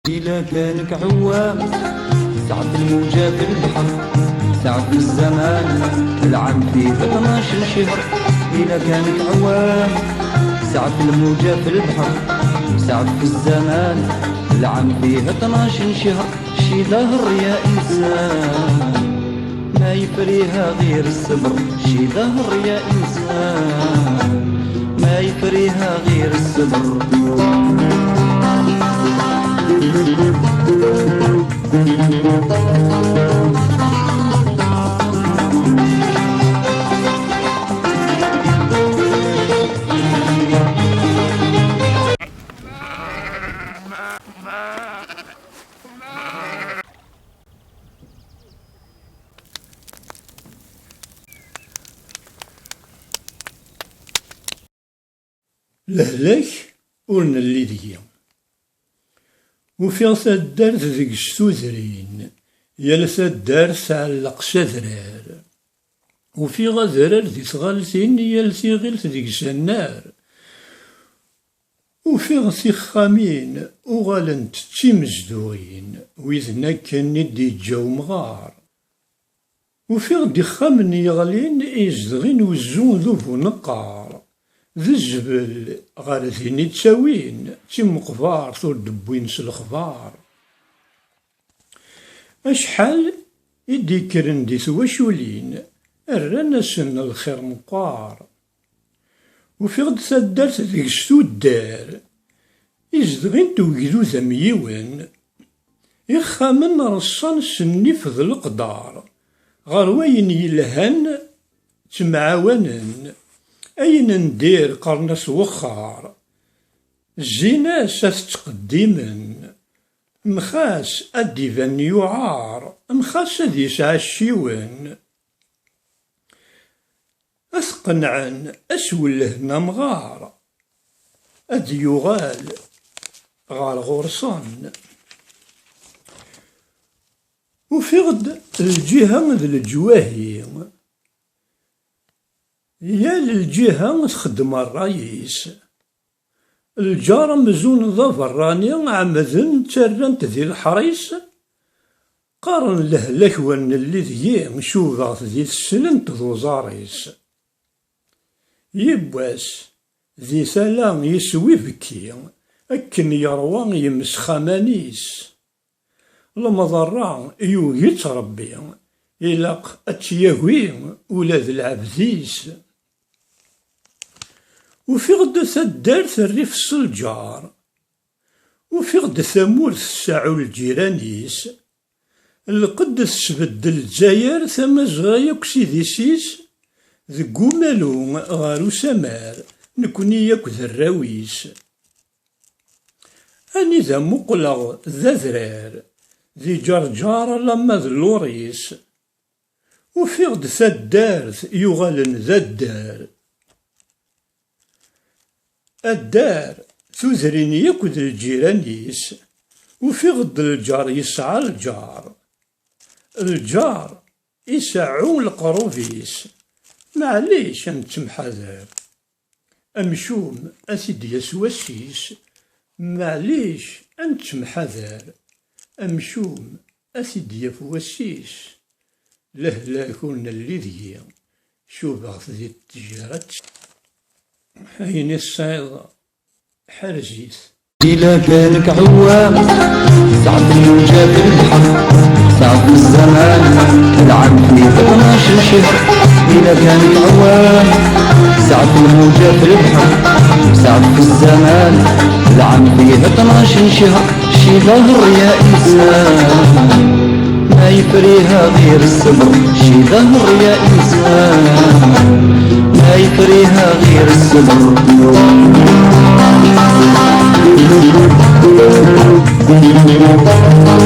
إلا كانك عوام ساعة الموجة في البحر، ساعة في الزمان العام فيه 12 شهر. إلا كانك عوام ساعة الموجة في البحر، ساعة في الزمان العام فيه 12 شهر. شي دهر يا إنسان ما يفريها غير الصبر، شي دهر يا إنسان ما يفريها غير الصبر. لهلاك ور نلي ديا وفيغ تدار ذيك السوذرين يا تدار تعلق سذرار وفيغ ذرار ذي تغالثين يا تيغلت ذيك الجنار وفيغ تيخامين وغالنت تيمجدوين ويذنا كان ندي جاو مغار وفيغ دخامن يغلين يزدغين وزون ذوب نقار ذي الجبل غار ذيني تساوين تيمقبار ثور دبوين سالخبار أشحال يدي كرن دي ثواشولين أرانا سن الخير مقار وفيغ تدارت ذيك شتو الدار يزدغين توجدو ذميون يخامن رصان سنيف ذي القدار غار وين يلهن تمعاونن أين ندير قرنس وخار الزيناس تتقدمن مخاس أديفن يعار مخاس أد يسعى الشيون أثقنعن أسولهن مغار أد يغال غار غرصان وفيغد الجهة ذي الجواهي يا للجهة تخدم الرئيس الجار مزون ظفراني عمذن ترنت ذي الحريس قارن له لكوان اللي ذي مشوفة ذي السلنت ذو زاريس يبواس ذي سلام يسوي بكي أكن يروان يمس خمانيس المضرع يوهي تربي إلاق أتيهوي ولاد العبديس وفيغد تدارت الريف السلجار وفيغد ثمورث ساعو الجيرانيس القدس سبدل الجزاير ثم زغايك سيدي سيس ذقو مالو غارو سمار نكوني ياك ذراويس أني ذا مقلغ ذا ذرار ذي جرجار لما ذلوريس وفيغد تدارت يغالن ذا الدار الدار تزرين ياكد الجيرانيس وفيغد الجار يسعى الجار يسعو القروفيس معليش نتمحذر أمشوم أسيد يسوسيس معليش نتمحذر أمشوم أسيد يفوسيس لا كون اللي ذي شوفها ذي التجارات حين الصيد حرزيث. إلا كانك عوام ساعة الموجة في البحر، ساعة في الزمان العام فيه 12 شهر. إلا كانك عوام ساعة الموجة في البحر، ساعة في الزمان العام فيه 12 شهر. شي ظهر يا إنسان ما يفريها غير الصبر، شي ظهر يا إنسان ما يفريها غير الصبر. Thank you.